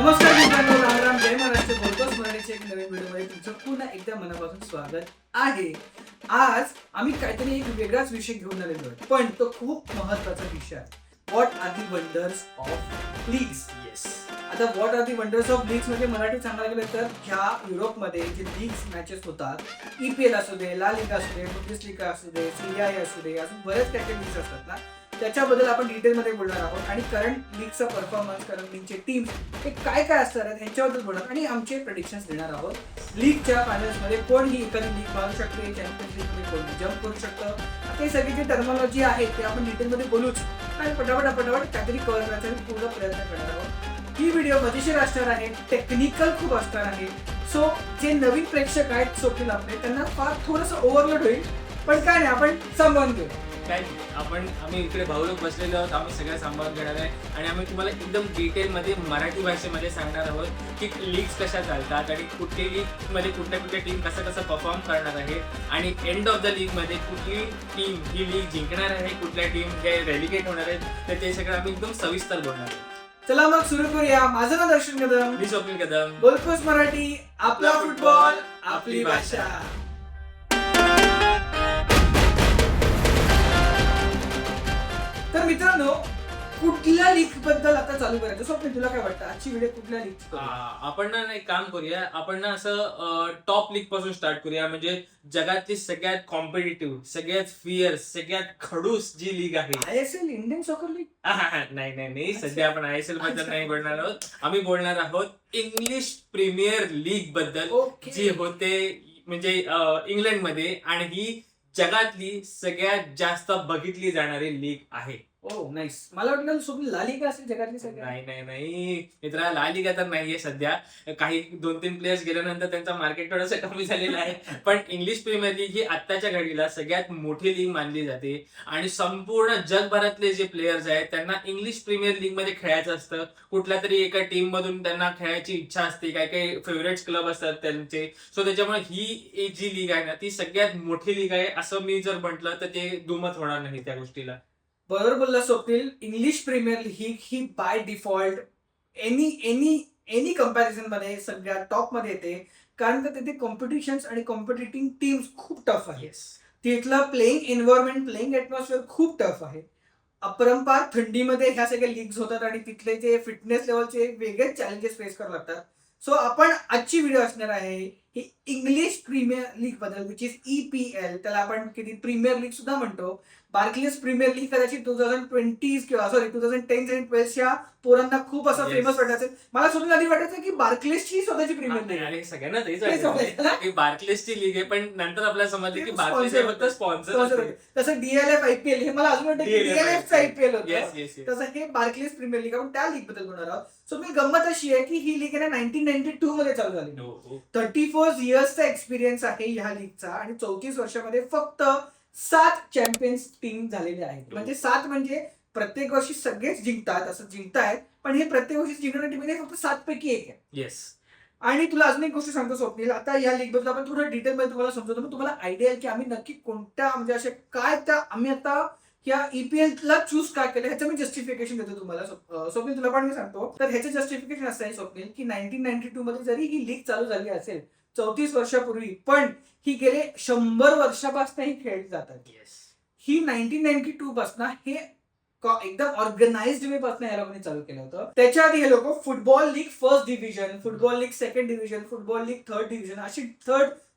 नमस्कार मित्रांनो, राम राम, जय महाराष्ट्र. बोलतोस मराठीच्या एक नवीन व्हिडिओमध्ये तुमचं पुन्हा एकदा मनापासून स्वागत आहे. आज आम्ही काहीतरी एक वेगळाच विषय घेऊन आलेलो आहे, पण तो खूप महत्त्वाचा विषय आहे. What are the wonders of leagues. Yes. आता what are the wonders of leagues म्हणजे मराठी सांगायला गेलं तर ह्या युरोपमध्ये जे लीग्स मॅचेस होतात, EPL असू दे, ला लिगा असू दे, बुंदेसलिगा असू दे, सीरिया असू दे, अजून बरेच काही लीग्स असतात ना, त्याच्याबद्दल आपण डिटेलमध्ये बोलणार आहोत आणि करंट लीगचा परफॉर्मन्स, करंट लीगचे टीम्स हे काय काय असणार आहेत ह्यांच्याबद्दल बोलणार आणि आमचे प्रेडिक्शन्स देणार आहोत. लीगच्या फायनल्समध्ये कोण ही एखादी लीग मारू शकते, चॅम्पियन्स लीगमध्ये कोण जम्प करू शकतं, ते सगळी जी टर्मॉलॉजी आहे ते आपण डिटेलमध्ये बोलूच आणि पटापट काहीतरी कव्हर करण्याचा पूर्ण प्रयत्न करणार आहोत. ही व्हिडिओ मजेशीर असणार आहे, टेक्निकल खूप असणार आहे. सो जे नवीन प्रेक्षक आहेत सोपील आपले, त्यांना फार थोडंसं ओव्हरलोड होईल, पण काय नाही, आपण सांभाळून घेऊ. काय आम्ही इकडे भाऊ लोक बसलेलो आहोत, आम्ही सगळं सांभाळून घेणार आहे आणि आम्ही तुम्हाला एकदम डिटेलमध्ये मराठी भाषेमध्ये सांगणार आहोत की लीग्स कशा चालतात आणि कुठली लीगमध्ये कुठल्या टीम कसं परफॉर्म करणार आहे आणि एंड ऑफ द लीगमध्ये कुठली टीम ही लीग जिंकणार आहे, कुठल्या टीम हे रेलिगेट होणार आहेत, तर ते सगळं आम्ही एकदम सविस्तर बोलणार आहोत. चला मग सुरू करूया. माझं नाव दर्शन कदम, मी स्वप्नील कदम. बोलतोस मराठी, आपला फुटबॉल, आपली भाषा. तर मित्रांनो, कुठल्या लीग बद्दल आता चालू करायचं? स्वप्न, तुला काय वाटतं आजची व्हिडिओ कुठल्या लीग? आपण ना एक काम करूया, आपण ना असं टॉप लीग पासून स्टार्ट करूया, म्हणजे जगातली सगळ्यात कॉम्पिटिटिव्ह, सगळ्यात फिअर्स, सगळ्यात खडूस जी लीग आहे. ISL, Indian soccer league. नाही, सध्या आपण ISL बद्दल नाही बोलणार आहोत. आम्ही बोलणार आहोत इंग्लिश प्रीमियर लीग बद्दल, Okay. जी होते म्हणजे इंग्लंडमध्ये, आणि ही जगातली सगळ्यात जास्त बघितली जाणारी लीग आहे. ओ नाईस. मला वाटलं स्वप्न ला लिगा असेल जगातली सगळ्यात. नाही मित्रा, ला लिगा तर नाहीये सध्या. काही 2-3 प्लेयर्स गेल्यानंतर त्यांचा मार्केट थोडंसं कमी झालेलं आहे, पण इंग्लिश प्रीमियर लीग ही आत्ताच्या घडीला सगळ्यात मोठी लीग मानली जाते आणि संपूर्ण जगभरातले जे प्लेयर्स आहेत त्यांना इंग्लिश प्रीमियर लीग मध्ये खेळायचं असतं. कुठल्या तरी एका टीम मधून त्यांना खेळायची इच्छा असते, काही फेवरेट क्लब असतात त्यांचे. सो त्याच्यामुळे ही जी लीग आहे ना, ती सगळ्यात मोठी लीग आहे असं मी जर म्हटलं तर ते दुमत होणार नाही त्या गोष्टीला. बरोबर बोलला स्वप्नील. इंग्लिश प्रीमियर लीग ही बाय डिफॉल्ट एनी कम्पॅरिझन मध्ये सगळ्यात टॉप मध्ये येते, कारण का तिथे कॉम्पिटिशन्स आणि कॉम्पिटिटिंग टीम्स खूप टफ आहे. तिथला प्लेइंग एन्व्हायरमेंट, प्लेइंग ऍटमॉस्फिअर खूप टफ आहे. अपरंपार थंडीमध्ये ह्या सगळ्या लीग्स होतात आणि तिथले जे फिटनेस लेवलचे वेगळेच चॅलेंजेस फेस करावे लागतात. सो आपण आजची व्हिडिओ असणार आहे ही इंग्लिश प्रीमियर लीग बद्दल, विच इज EPL. त्याला आपण किती प्रीमियर लीग सुद्धा म्हणतो. बार्कलेस प्रीमियर लीग कदाचित 2010 आणि 12च्या पोरांना खूप असं फेमस वाटायचं. मला सुद्धा आधी वाटायचं की बार्कलेसची स्वतःची प्रीमियर लीग आणि सगळ्यांना तेच तेच वाटतं वाटायचं. की बार्कलेसची लीग आहे, पण नंतर आपल्याला समजलं की ते बार्कलेस sponsor फक्त स्पॉन्सर स्पॉन्सर होते. तसं DLF IPL हे मला अजून वाटतं की DLF IPL होतं. येस. तसं हे बार्कलेस प्रीमियर लीग, आपण त्या लीग बद्दल बोलणार आहोत. सो मी गंमत अशी आहे की ही लीग आहे ना 1992 मध्ये चालू झाली. 34 इयर्सचा एक्सपिरियन्स आहे ह्या लीगचा आणि 34 वर्षामध्ये फक्त 7 चॅम्पियन्स टीम झालेले आहेत. म्हणजे 7 म्हणजे प्रत्येक वर्षी सगळेच जिंकतात, असं जिंकतायत, पण हे प्रत्येक वर्षी जिंकणारी टीम फक्त 7 पैकी एक आहे. येस. आणि तुला अजून एक गोष्ट सांगतो स्वप्नील, आता या लीग बद्दल आपण थोडं डिटेलमध्ये तुम्हाला समजवतो, पण तुम्हाला आयडिया आहे की आम्ही नक्की कोणत्या, म्हणजे असे काय त्या आम्ही आता या EPL ला चूज का केलं ह्याचं मी जस्टिफिकेशन देतो तुम्हाला. स्वप्नील तुला पण मी सांगतो. तर ह्याचं जस्टिफिकेशन असं आहे स्वप्नील की 1992 मध्ये जरी ही लीग चालू झाली असेल 34 वर्षापूर्वी, पण ही गेले 100 वर्षापासून ही खेळली जातात. ही 1992 पासून हे एकदम ऑर्गनाइज्ड वे पासून या लोकांनी चालू केलं होतं. त्याच्या आधी हे लोक football league first division, football league second division, football league third division, अशी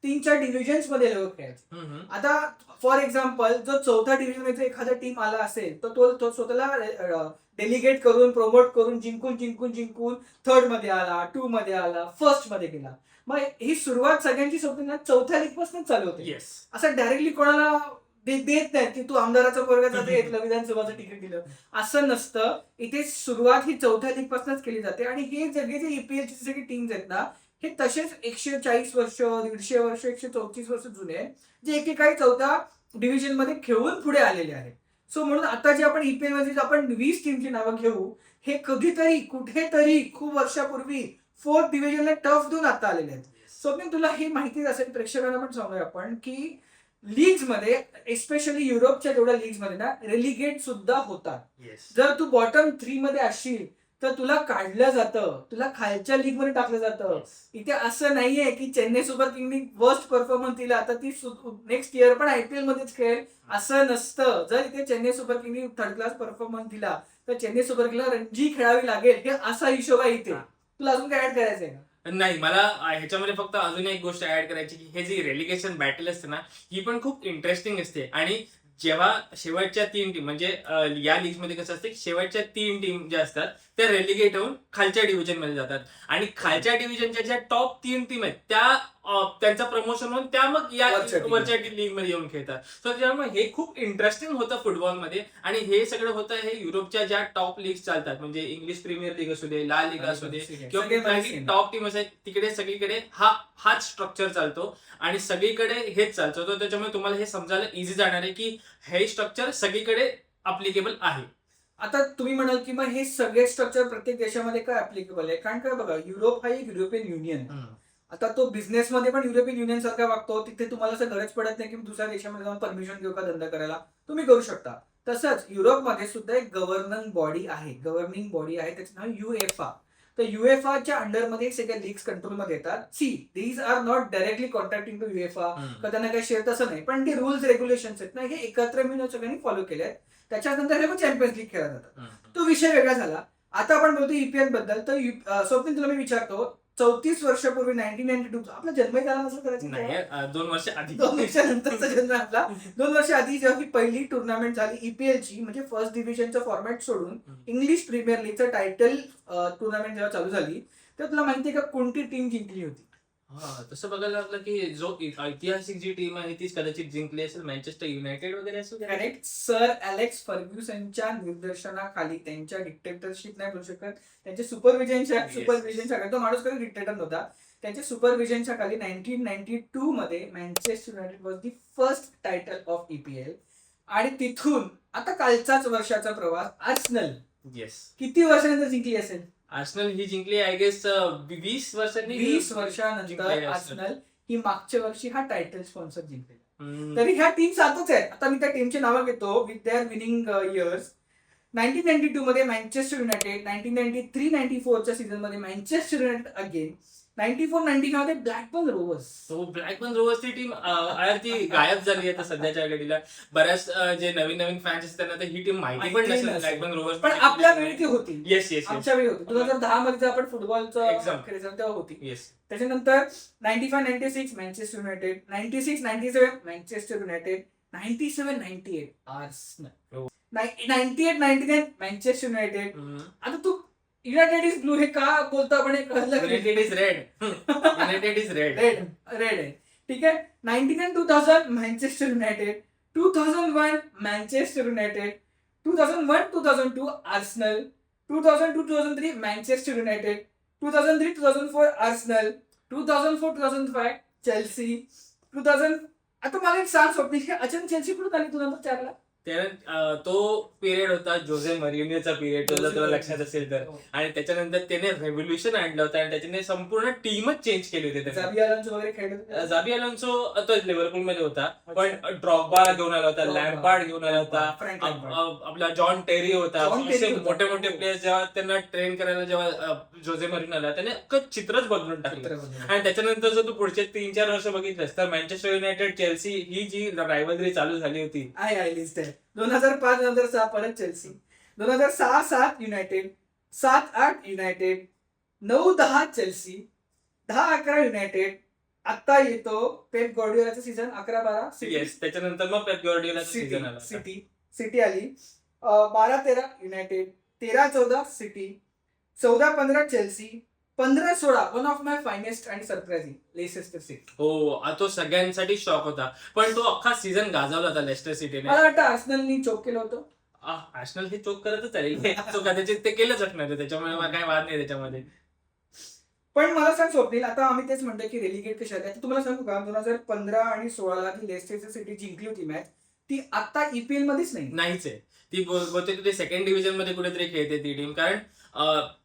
3-4 डिव्हिजन्स मध्ये लोक खेळायचे. आता फॉर एक्झाम्पल जर 4थ्या डिव्हिजन मध्ये एखादा टीम आला असेल तर तो स्वतःला डेलिगेट करून, प्रमोट करून, जिंकून 3rd मध्ये आला, 2 मध्ये आला, फर्स्ट मध्ये गेला. मग ही सुरुवात सगळ्यांची स्वप्न 4थ्या लीग पासून चालू होते. असं डायरेक्टली कोणाला देत नाही की तू आमदाराचा पोरगा विधानसभाचं तिकीट दिलं, असं नसतं. इथे सुरुवात ही 4थ्या लीग पासूनच केली जाते आणि हे सगळे जे EPL ची सगळी टीम्स आहेत ना, हे तसेच 140 वर्ष, 150 वर्ष, 134 वर्ष जुने, जे एकेकाळी 4थ्या डिव्हिजन मध्ये खेळून पुढे आलेले आहेत. सो म्हणून आता जे आपण EPL मध्ये आपण 20 टीमची नावं घेऊ, हे कधीतरी कुठेतरी खूप वर्षापूर्वी 4th डिव्हिजनला टफ देऊन आता आलेले आहेत. स्वप्नील, तुला हे माहितीच असेल, प्रेक्षकांना पण सांगूया आपण की लीग्स मध्ये, एस्पेशली युरोपच्या जेवढ्या लीग्स मध्ये ना, रेलिगेट सुद्धा होतात. जर तू बॉटम 3 मध्ये असशील तर तुला काढलं जातं, तुला खालच्या लीग मध्ये टाकलं जातं. इथे असं नाहीये की चेन्नई सुपर किंगनी वर्स्ट परफॉर्मन्स दिला आता ती नेक्स्ट इयर पण आयपीएल मध्येच खेळेल, असं नसतं. जर इथे चेन्नई सुपर किंगनी थर्ड क्लास परफॉर्मन्स दिला तर चेन्नई सुपर किंगला रणजी खेळावी लागेल, हे असा हिशोब आहे इथे. तुला अजून काय ऍड करायचंय का? नाही, मला ह्याच्यामध्ये फक्त अजून एक गोष्ट ऍड करायची की हे जी रेलिगेशन बॅटल असते ना, ही पण खूप इंटरेस्टिंग असते. आणि जेव्हा शेवटच्या 3 टीम म्हणजे या लीग मध्ये कसं असते, शेवटच्या 3 टीम ज्या असतात त्या रेलिगेट होऊन खालच्या डिव्हिजन मध्ये जातात आणि खालच्या डिव्हिजनच्या ज्या टॉप 3 टीम आहेत त्या त्यांचं प्रमोशन होऊन त्या मग या वरच्या लीग मध्ये येऊन खेळतात. सो त्यामुळे हे खूप इंटरेस्टिंग होतं फुटबॉलमध्ये. आणि हे सगळं होतं हे युरोपच्या ज्या टॉप लीग चालतात, म्हणजे इंग्लिश प्रीमियर लीग असू दे, ला लीग असू दे किंवा कुठल्याही टॉप टीम असेल, तिकडे सगळीकडे हाच स्ट्रक्चर चालतो आणि सगळीकडे हेच चालतो. तर त्याच्यामुळे तुम्हाला हे समजायला इझी जाणार आहे की हे स्ट्रक्चर सगळीकडे अप्लिकेबल आहे. आता तुम्ही म्हणाल की मग हे सगळे स्ट्रक्चर प्रत्येक देशामध्ये काय ऍप्लिकेबल आहे? कारण काय बघा, युरोप हा एक युरोपियन युनियन आहे. आता तो बिझनेसमध्ये पण युरोपियन युनियन सारखा वागतो. तिथे तुम्हाला असं गरज पडत नाही की दुसऱ्या देशामध्ये जाऊन परमिशन घेऊ का धंदा करायला, तुम्ही करू शकता. तसंच युरोपमध्ये सुद्धा एक गव्हर्निंग बॉडी आहे, त्याचं नाव युएफा. तर युएफाच्या अंडरमध्ये सगळ्या लीग्स कंट्रोलमध्ये येतात. See these are not directly contracting to UEFA, तर त्यांना काही शेअर तसं नाही, पण ते रूल्स रेग्युलेशन्स आहेत ना, हे एकत्र मिळून सगळ्यांनी फॉलो केले आहेत. त्याच्यानंतर हे चॅम्पियन्स लीग खेळला जातात. तो विषय वेगळा झाला. आता आपण बोलतो ईपीएल बद्दल. तर स्वप्नील, तुला मी विचारतो, 34 वर्षापूर्वी 1992 आपला जन्म झाला नसेल करायचं नाही, 2 वर्ष आधी, 2 वर्षानंतरचा जन्म आपला. 2 वर्ष आधी जेव्हा ही पहिली टुर्नामेंट झाली ईपीएलची, म्हणजे फर्स्ट डिव्हिजनचं फॉर्मॅट सोडून इंग्लिश प्रीमियर लीगचं टायटल टुर्नामेंट जेव्हा चालू झाली, तर तुला माहितीये का कोणती टीम जिंकली होती? तसं बघायला लागलं की जो ऐतिहासिक जी टीम आहे तीच कदाचित जिंकली असेल, मॅनचेस्टर युनायटेड वगैरे असेल. करेक्ट. सर अलेक्स फर्ग्युसनच्या निर्देशनाखाली, त्यांच्या डिक्टेटरशिप नाही बोलू शकत, त्यांच्या सुपरविजनच्या तो माणूस कधी डिक्टेटर नव्हता, त्यांच्या सुपरविजनच्या खाली 1992 मध्ये Manchester United was the first title of EPL. आणि तिथून आता कालचाच वर्षाचा प्रवास आर्सेनल किती वर्षानंतर जिंकली असेल? आर्सेनल ही जिंकली आय गेस 20 वर्षांनी. 20 वर्षानंतर आर्सेनल ही मागच्या वर्षी हा टायटल स्पॉन्सर जिंकलेला. तरी ह्या टीम सातच आहेत. आता मी त्या टीमची नावं घेतो विथ देअर विनिंग इयर्स. 1992 मध्ये मँचेस्टर युनायटेड, 1993-94च्या सीझन मध्ये मँचेस्टर युनायटेड अगेन, 94-95 मध्ये ब्लॅकबर्न रोवर्स. तो ब्लॅकबर्न रोवर्स ती टीम ती गायब झाली आहे सध्याच्या घडीला. बऱ्याच जे नवीन नवीन फॅन्स असतात त्यांना ही टीम माहिती पण नसेल ब्लॅकबर्न रोवर्स, पण आपल्या वेळी ती होती. येस, आमच्या वेळी होती. 2010 मध्ये आपण फुटबॉलचं एक्झाम खेळायचं तेव्हा होती. येस. त्याच्यानंतर 95-96 Manchester United, 96-97 Manchester United, 97-98 Arsenal, 98-99 Manchester United. आता तू युनायटेड इज ब्लू हे का बोलतो आपण? United is red. United is red आहे. ठीक आहे. 99-2000 Manchester United, 2001 Manchester United, 2001-2002 Arsenal, 2002-2003 Manchester United, 2003-2004 Arsenal, 2004-2005 Chelsea, 2000. आता मला एक सांग स्वप्नील, अचानक चेल्सी कुठून आली 2004ला? तो पिरियड होता जोझे मरिन्योचा पिरियड, तुला लक्षात असेल तर. आणि त्याच्यानंतर त्याने रेव्होल्युशन आणलं होतं आणि त्याच्याने संपूर्ण टीमच चेंज केली होती. जाबी अलोन्सो वगैरे खेळले. जाबी अलोन्सो तो लिव्हरपूल मध्ये होता, पण ड्रॉग्बा घेऊन आला होता, लॅम्पार्ड घेऊन आला होता, आपला जॉन टेरी होता. असे मोठे मोठे प्लेयर्स जेव्हा त्यांना ट्रेन करायला जेव्हा जोझे मरिन्यो आला, त्याने अख्खं चित्रच बदलून टाकलं. आणि त्याच्यानंतर जर तू पुढचे 3-4 वर्ष बघितलंस तर मँचेस्टर युनायटेड चेल्सी ही जी रायव्हलरी चालू झाली होती, 2005-2006 परत Chelsea, 2006-07 United, 7-8 United, 9-10 Chelsea, 10-11 United. आता येतो पेप गॉर्डियोलाचा सीझन 11-12 येस. त्याच्यानंतर मग पेप गॉर्डियोलाचा सीझन आला, सिटी आली. 12-13 United, 13-14 city, 14-15 Chelsea, 15-16 one of my finest आणि सरप्राइजिंग लेस्टर सिटी. हो, तो सगळ्यांसाठी शॉक होता, पण तो अख्खा सीझन गाजवला होता लेस्टर सिटीने. मला वाटतं आर्सेनलनी चोक केलं होतं. आर्सेनल हे चोक करतच आहे, तो कदाचित ते केलंच असणार आहे, त्याच्यामुळे मला काही वाद नाही त्याच्यामध्ये. पण मला सांग स्वप्नील, आता आम्ही तेच म्हणतो की रेलिगेट कशा आहे. तुम्हाला सांगू का, 2015 आणि 16ला जी लेस्टर सिटी जिंकली होती मॅच, ती आता ईपीएल मध्येच नाहीच आहे. ती बहुतेक सेकंड डिव्हिजन मध्ये कुठेतरी खेळते ती टीम. कारण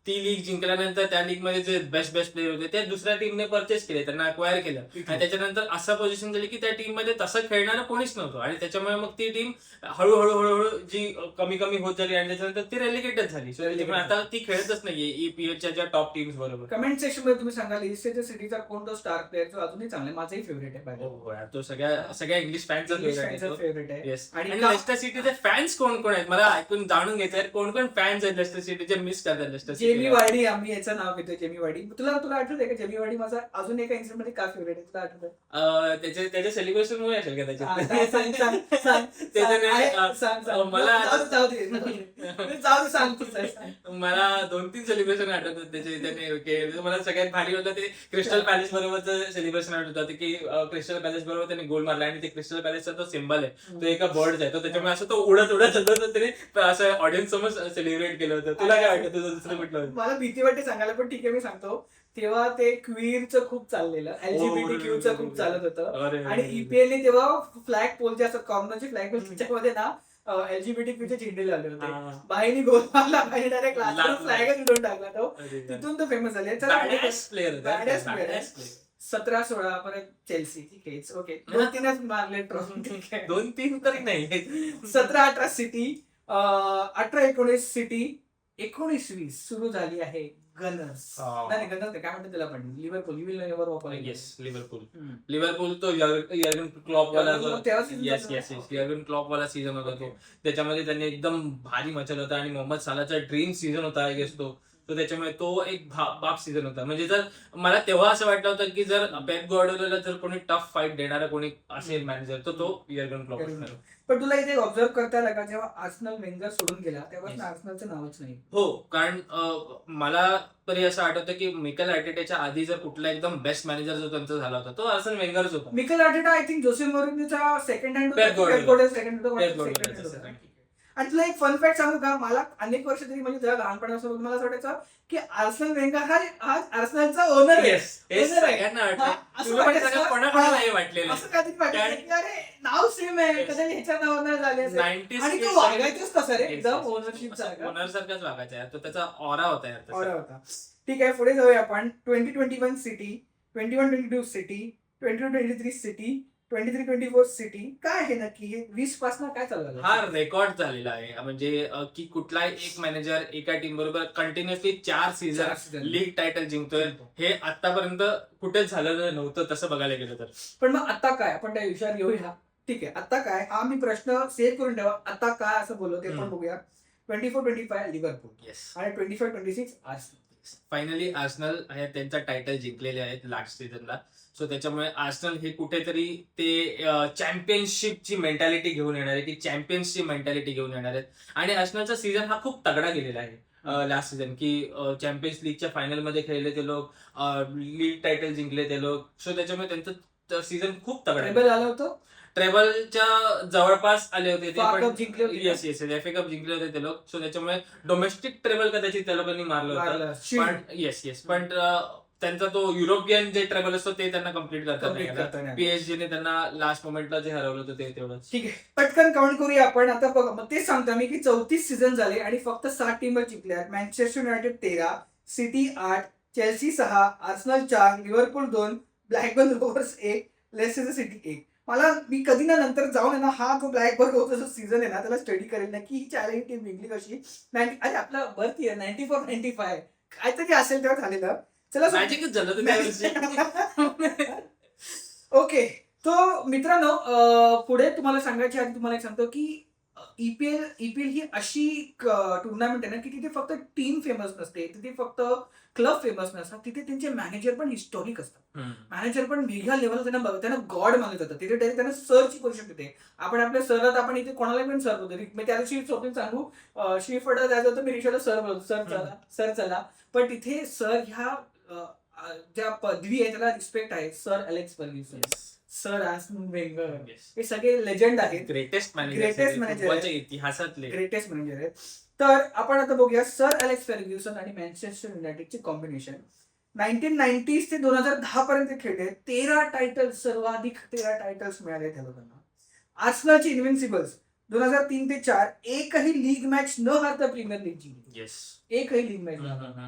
ती लीग जिंकल्यानंतर त्या लीग मध्ये जे बेस्ट प्लेयर होते ते दुसऱ्या टीमने परचेस केले, त्यांना अक्वायर केलं आणि त्याच्यानंतर असं पोझिशन झाली की त्या टीम मध्ये तसं खेळणारं कोणीच नव्हतं आणि त्याच्यामुळे मग ती टीम हळूहळू जी कमी होत झाली आणि त्याच्यानंतर ती रेलिगेटेड झाली. सो त्याच्यामुळे आता ती खेळतच नाहीये ईपीएलच्या ज्या टॉप टीम्स बरोबर. कमेंट सेक्शन मध्ये तुम्ही सांगाल ईस्टच्या सिटीचा कोणता स्टार प्लेअर जो अजूनही चांगला माझाही फेवरेट आहे. तो सगळ्या इंग्लिश फॅनचा फेवरेट आहे. येस. आणि लेस्टर सिटीचे फॅन्स कोण आहेत मला ऐकून जाणून घ्यायचं आहे, कोण फॅन्स आहेत लेस्टर सिटीचे मिस करतात लेस्टर सिटी. जेमी वार्डी, आम्ही याचं नाव घेतोय जेमी वार्डी. तुला आठवत आहे का जेमी वार्डी माझा अजून एका इन्सिडेंट मध्ये का फेवरेट आहे तुला आठवत? त्याच्या सेलिब्रेशन मुळे असेल का त्याच्या मला 2-3 सेलिब्रेशन आठवतात त्याचे. त्याने मला सगळ्यात भारी होतं ते क्रिस्टल पॅलेस बरोबरचं सेलिब्रेशन आठवत होतं की क्रिस्टल पॅलेस बरोबर त्याने गोल मारला आणि ते क्रिस्टल पॅलेसचा तो सिम्बल आहे तो एका बर्ड आहे, तो त्याच्यामुळे असं तो उडत त्याने असं ऑडियन्स समोर सेलिब्रेट केलं होतं. तुला काय वाटतं तुझं दुसरं कुठलं? मला भीती वाटते सांगायला पण ठीक आहे मी सांगतो. तेव्हा ते क्वीरचं खूप चाललेलं, LGBTQ खूप चालत होतं आणि ईपीएलने तेव्हा फ्लॅग पोल जे असतात कॉर्नरचे फ्लॅग पोल त्याच्यामध्ये ना LGBTQ झेंडे लावले होते. बाईने गोल मारला, बाईने डायरेक्ट फ्लॅगच उडवून टाकला तो. तिथून तो फेमस झाले. 17-16 परत चेल्सी, ठीक आहे ओके 2-3च मारले ट्रॉफी, ठीक आहे 2-3 तरी नाही. 17-18 सिटी, 18-19 सिटी, 19-20 सुरू झाली आहे गनर्स. नाही गनर्स काय म्हणतात त्याला पण लिव्हरपूल. येस लिव्हरपूल तो यर्गन क्लॉप वाला यर्गन क्लॉप वाला सीझन होता तो. त्याच्यामध्ये त्यांनी एकदम भारी मचल होता आणि मोहम्मद सालाचा ड्रीम सीझन होता आय गेस तो. तो त्याच्यामुळे तो एक बाप सीझन होता. म्हणजे जर मला तेव्हा असं वाटलं होतं की जर पेप गॉर्डियोलाला जर कोणी टफ फाईट देणारा कोणी असेल मॅनेजर तर तो यर्गन क्लॉप असणार. पण तुला इथे ऑब्झर्व करता आला का जेव्हा आर्सेनल वेंगर सोडून गेला तेव्हा आर्सेनलचं नावच नाही. हो, कारण मला तरी असं आठवतं की मिकेल आर्टेटाच्या आधी जर कुठला एकदम बेस्ट मॅनेजर जो त्यांचा झाला होता तो आर्सेनल वेंगरच होता. Mikel Arteta I think Jose मोरिन्योचा सेकंड हँड होता. आणि तुला एक फन फॅक्ट सांगू का, मला अनेक वर्ष तरी म्हणजे जेव्हा लहानपणापासून मला असं वाटायचं की आर्सेनल वेंगर हा आर्सेनलचा ओनर आहे. असं काहीतरी वाटलं की अरे नाव सेम आहे कदाचित ह्याच्या नावानं झाले आणि तो वागायचंच तसं रे एकदम ओनरशिप सारखाच वागायचा तो. त्याचा ऑरा होता. ठीक आहे पुढे जाऊया आपण. 2021 सिटी, 21-22 सिटी, 22-23 सिटी, 23-24 सिटी. काय आहे नक्की हे 20 पासून काय चालू हा रेकॉर्ड झालेला आहे. म्हणजे की कुठलाही एक मॅनेजर एका टीम बरोबर कंटिन्युअसली 4 सीझन लीग टायटल जिंकतोय हे आतापर्यंत कुठेच झालेलं नव्हतं तसं बघायला गेलं तर. पण मग आता काय आपण त्या विषयावर येऊया. ठीक आहे आता काय हा मी प्रश्न सेव्ह करून ठेवा. आता काय असं बोललो ते पण बघूया. 24-25 लिव्हरपूल आणि 25-26 आर्सेनल. फायनली आर्सेनल हे त्यांचा टायटल जिंकलेले आहेत लास्ट सीझनला. सो त्याच्यामुळे आर्सेनल हे कुठेतरी ते चॅम्पियनशिपची मेंटॅलिटी घेऊन येणार आहे की चॅम्पियन्सची मेंटॅलिटी घेऊन येणार आहेत. आणि आर्सेनलचा सीझन हा खूप तगडा गेलेला आहे लास्ट सीझन की चॅम्पियन्स लीगच्या फायनल मध्ये खेळले ते लोक, लीग टायटल जिंकले ते लोक. सो त्याच्यामुळे त्यांचं सीझन खूप तगडा आलं होतं. ट्रेबलच्या जवळपास आले होते ते पण जिंकले होते. येस FA कप जिंकले होते ते लोक. सो त्याच्यामुळे डोमेस्टिक ट्रेबल कदाचित त्या लोकांनी मारलं होतं. पण येस पण त्यांचा तो युरोपियन जे ट्रेबल असतो ते त्यांना कम्प्लीट करता नाही. PSG ने त्यांना लास्ट मोमेंटला जे हरवलं होतं ते तेवढं. ठीक आहे पटकन काउंट करूया आपण. आता बघा मग तेच सांगतो मी की 34 सीझन झाले आणि फक्त 7 टीम जिंकल्या. Manchester United 13, city 8, Chelsea 6, Arsenal 4, Liverpool 2, Blackburn रोव्हर्स 1, Leicester City 1. मी कधी ना नंतर जाऊन ना हा जो ब्लॅकबर्न रोव्हर्सचा जो सीझन आहे ना त्याला स्टडी करेल ना की ही चारही टीम जिंकली कशी. अरे आपला बर्थ इयर 94-95 काहीतरी असेल तेव्हा झालेलं. चला मॅजिकच झालं. ओके तो मित्रांनो पुढे तुम्हाला सांगायच्या आधी तुम्हाला एक सांगतो की ईपीएल ही अशी टुर्नामेंट आहे ना की तिथे फक्त टीम फेमस नसते, तिथे फक्त क्लब फेमस नसतात, तिथे त्यांचे मॅनेजर पण हिस्टॉरिक असतात. मॅनेजर पण वेगळ्या लेवलला त्यांना गॉड मानलं जातं. तिथे डायरेक्ट त्यांना सरची पोझिशन देते. आपण आपल्या सरला आपण इथे कोणाला पण सर बोलतो. मी त्या दिवशी स्वतः सांगू श्रीफळला जायचं होतं मी रिक्षाला सर बोलतो सर चला. पण तिथे सर ह्या ज्या पदवी आहे त्याला रिस्पेक्ट आहे. Sir Alex Ferguson, sir Arsenal Wenger हे सगळे लेजंड आहेत. ग्रेटेस्ट मॅनेजर इतिहासातले ग्रेटेस्ट मॅनेजर आहेत. तर आपण आता बघूया सर अलेक्स फर्ग्युसन आणि मँचेस्टर युनायटेडचे कॉम्बिनेशन. 1990 ते 2010 पर्यंत खेळले. 13 टायटल्स सर्वाधिक 13 टायटल्स मिळाले त्या लोकांना. आर्सेनलचे इन्व्हिन्सिबल्स 2003 ते 4 एकही लीग मॅच न हारता प्रीमियर लीग जिंकली. येस. एकही लीग मॅच.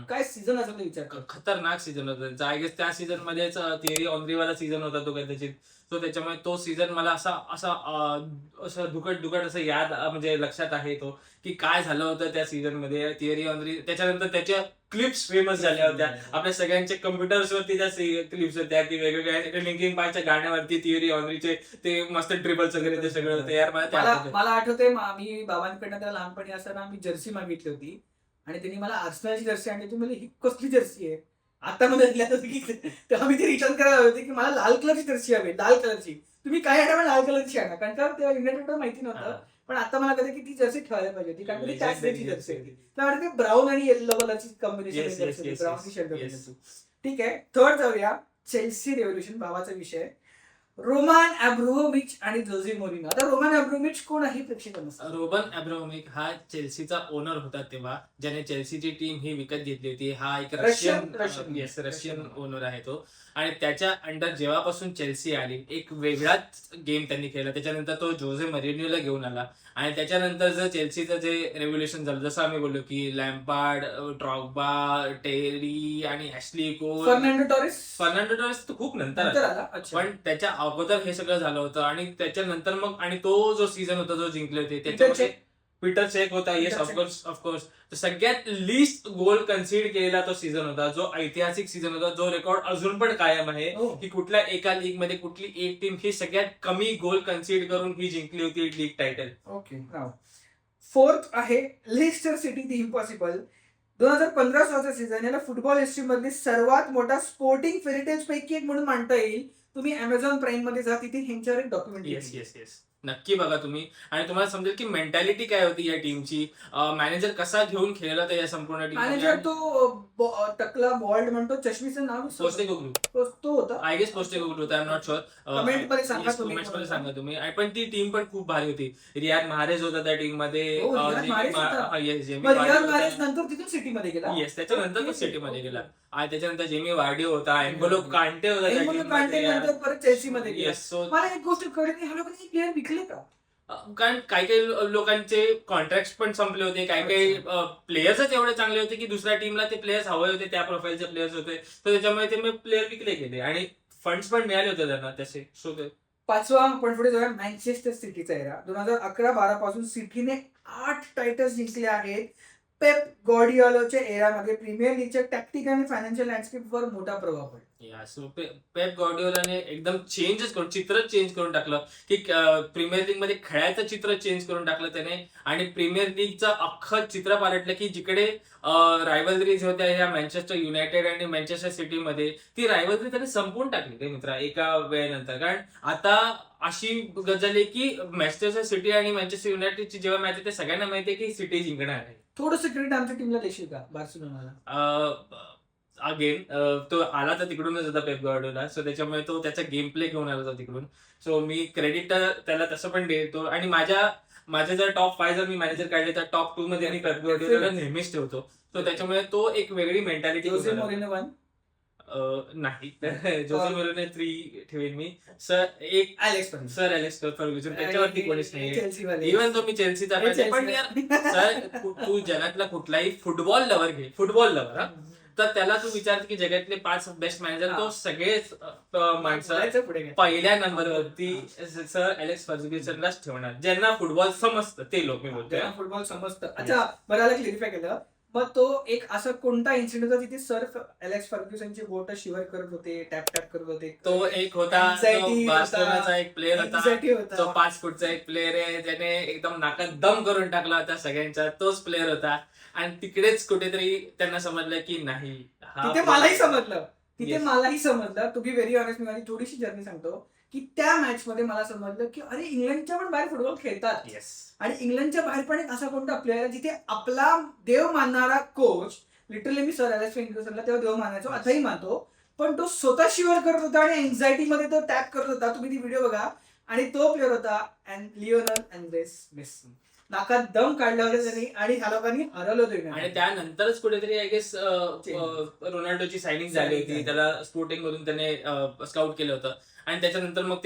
काय सीझन असेल तो विचार कर. खतरनाक सीझन होता त्यांचा. आय गेस त्या सीझन मध्येच थिअरी ऑनरीवाला सीझन होता तो कदाचित. तो त्याच्यामुळे तो सीझन मला असं दुकट असं याद म्हणजे लक्षात आहे तो, की काय झालं होतं त्या सीझन मध्ये. थिअरी ऑनरी त्याच्यानंतर त्याच्या क्लिप्स फेमस झाल्या होत्या आपल्या सगळ्यांच्या कम्प्युटर्सवरती. त्या क्लिप्स होत्या की वेगवेगळ्या लिंकिंग पार्कच्या गाण्यावरती थिअरी ऑनरीचे ते मस्त ट्रिबल्स वगैरे ते सगळं होतं यार. मला आठवतंय मी बाबांकडनं त्याला लहानपणी असताना आम्ही जर्सी मागितली होती आणि त्यांनी मला आर्सेनलची जर्सी आणली. तुम्ही ही कसली जर्सी आहे आता मला तेव्हा मी ती रिटर्न करायला होती की मला लाल कलरची जर्सी हवी, लाल कलरची. तुम्ही काय आणा, लाल कलरची आणा, कारण का तेव्हा इंग्लंड माहिती नव्हतं. पण आता मला कळतं की ती जर्सी ठेवायला पाहिजे होती, कारण ती त्याच जर्सी होती. त्यामुळे ते ब्राऊन आणि येल्लो कलरची कॉम्बिनेशन. ठीक आहे, थर्ड जाऊया. चेल्सी रेव्होल्युशन, भावाचा विषय. रोमान अब्रामोविच आणि जोझे मोरिनो. आता रोमान अब्रामोविच कोण आहे प्रेक्षकांना? रोबन अब्रामोविच हा चेल्सीचा ओनर होता तेव्हा, ज्याने चेल्सीची टीम ही विकत घेतली होती. हा एक रशियन ओनर आहे तो. आणि त्याच्या अंडर जेव्हापासून चेल्सी आली एक वेगळाच गेम त्यांनी केला. त्याच्यानंतर तो जोझे मरिनियोला घेऊन आला आणि त्याच्यानंतर जर चेल्सीचं जे रेव्होल्युशन झालं, जसं आम्ही बोललो की लॅम्पार्ड, ड्रॉग्बा, टेरी आणि ॲश्ली कोल, फर्नांडो टॉरेस तर खूप नंतर आला. पण त्याच्या अगोदर हे सगळं झालं होतं. आणि त्याच्यानंतर मग आणि तो जो सीझन होता जो जिंकले होते त्याच्यामध्ये पीटर चेक होता. Yes, of course. सगळ्यात लिस्ट गोल कन्सिड केलेला तो सीझन होता, जो ऐतिहासिक सीझन होता, जो रेकॉर्ड अजून पण कायम आहे की कुठल्या एका लीग मध्ये कुठली एक टीम ही सगळ्यात कमी गोल कन्सिड करून ही जिंकली होती लीग टायटल. ओके. फोर्थ आहे लेस्टर सिटी दी इम्पॉसिबल. 2015-16 सीझन याला फुटबॉल हिस्ट्री मधली सर्वात मोठा स्पोर्टिंग फेरिटेज पैकी एक म्हणून मानता येईल. तुम्ही अमेझॉन प्राईम मध्ये जा, तिथे ह्यांच्यावर एक डॉक्युमेंटरी. येस, नक्की बघा तुम्ही. आणि तुम्हाला समजेल की मेंटॅलिटी काय होती या टीमची. मॅनेजर कसा घेऊन खेळला होता या संपूर्ण टीम. मॅनेजर तो टकला बॉल्ड म्हणतो, चष्मीचं नाव पोस्टेकोग्लू तो होता. आय गेस पोस्टेकोग्लू होता, I am not sure. Comment मध्ये सांगा तुम्ही. पण ती टीम पण खूप भारी होती. रियाद महारेज होता त्या टीम मध्ये. नंतर तिथून सिटी मध्ये गेला. येस, त्याच्यानंतर तो सिटी मध्ये गेला. आणि त्याच्यानंतर जेमी वार्डी होता, एम्बोलो कांटे होता परत चेल्सी मध्ये गेला. मला एक गोष्ट कळली, ह्या लोकांनी प्लेअर विकले का? कारण काही लोकांचे कॉन्ट्रॅक्ट पण संपले होते. काही प्लेयर्सच एवढे चांगले होते की दुसऱ्या टीमला ते प्लेयर्स हवे होते, त्या प्रोफाईलचे प्लेयर्स होते. तर त्याच्यामुळे ते प्लेयर विकले गेले आणि फंड्स पण मिळाले होते त्यांना तसे. पाचवा आपण पुढे जाऊया, मँचेस्टर सिटीचा एरा. 2011-12 पासून सिटीने 8 टायटल्स जिंकले आहेत. पेप गॉर्डिओलाच्या एरामध्ये प्रीमियर लीगच्या टॅक्टिकल आणि फायनान्शियल लँडस्केपवर मोठा प्रभाव पडला. पेप गॉर्डिओलाने एकदम चित्र चेंज करून टाकलं की प्रीमियर लीग मध्ये खेळायचं चित्र चेंज करून टाकलं त्याने. आणि प्रीमियर लीगचं अख्खं चित्र पालटलं की जिकडे रायव्हलरीज होत्या ह्या मँचेस्टर युनायटेड आणि मँचेस्टर सिटीमध्ये, ती रायव्हलरी त्याने संपवून टाकली ते मित्र एका वेळेनंतर. कारण आता अशी गजल आहे की मँचेस्टर सिटी आणि मँचेस्टर युनायटेडची जेव्हा मॅच आहे ते सगळ्यांना माहिती आहे की सिटी जिंकणार आहे. थोडंसं क्रेडिट आमच्या टीमला देशील का, बार्सिलोनाला? अगेन तो आला तर तिकडूनच होता पेप गॉर्डिओला. सो त्याच्यामुळे तो त्याचा गेम प्ले घेऊन आला होता तिकडून. सो मी क्रेडिट त्याला तसं पण देतो. आणि माझे जर टॉप 5 जर मी मॅनेजर काढले तर टॉप 2 मध्ये आणि पेप गॉर्डिओला नेहमीच ठेवतो. सो त्याच्यामुळे तो एक वेगळी मेंटॅलिटी. जोसे मोरिनो 1 नाही, जोसे मोरिनो 3 ठेवेन मी. सर एलेक्स फर्ग्युसन त्याच्यावरती कोणीच नाही. इव्हन तो मी चेल्सीचा पण यार सर, तू जगातला कुठलाही फुटबॉल लवर तर त्याला तू विचार की जगातले 5 बेस्ट मॅनेजर, तो सगळेच माणसं पहिल्या नंबरवरती सर एलेक्स फर्ग्युसनलाच ठेवणार. ज्यांना फुटबॉल समजतं ते लोक मी बोलतोय. फुटबॉल समजतं. अच्छा, मला क्लिअरिफाय केलं. मग तो एक असा कोणता इन्सिडेंट होता जिथे सर एलेक्स फर्ग्युसनचे बोट शिवर करत होते, टॅप टॅप करत होते? तो एक होता, बार्सिलोनाचा एक प्लेअर होता, तो 5 फूटचा एक प्लेअर आहे, ज्याने एकदम नाकात दम करून टाकला होता सगळ्यांचा. तोच प्लेअर होता. आणि तिकडेच कुठेतरी त्यांना समजलं की नाही, तिथे मलाही समजलं. टू बी व्हेरी ऑनेस्ट, मी माझी थोडीशी जर्नी सांगतो की त्या मॅच मध्ये मला समजलं की अरे, इंग्लंडच्या पण बाहेर फुटबॉल खेळतात. आणि इंग्लंडच्या बाहेर पण एक असा कोणता प्लेअर आहे जिथे आपला देव मानणारा कोच, लिटरली मी सर एलेक्स फर्ग्युसनला तेव्हा देव मानायचो, आताही मानतो, पण तो स्वतः शिवर करत होता आणि एन्झायटी मध्ये तो टॅप करत होता. तुम्ही ती व्हिडिओ बघा. आणि तो प्लेअर होता लिओनेल अँड्रेस मेस्सी. नाकात दम काढला होता त्यांनी आणि ह्या लोकांनी हरवलं होतं. आणि त्यानंतरच कुठेतरी आय गेस रोनाल्डोची सायनिंग झाली होती. त्याला स्पोर्टिंग मधून त्याने स्काउट केलं होतं. आणि त्याच्यानंतर मग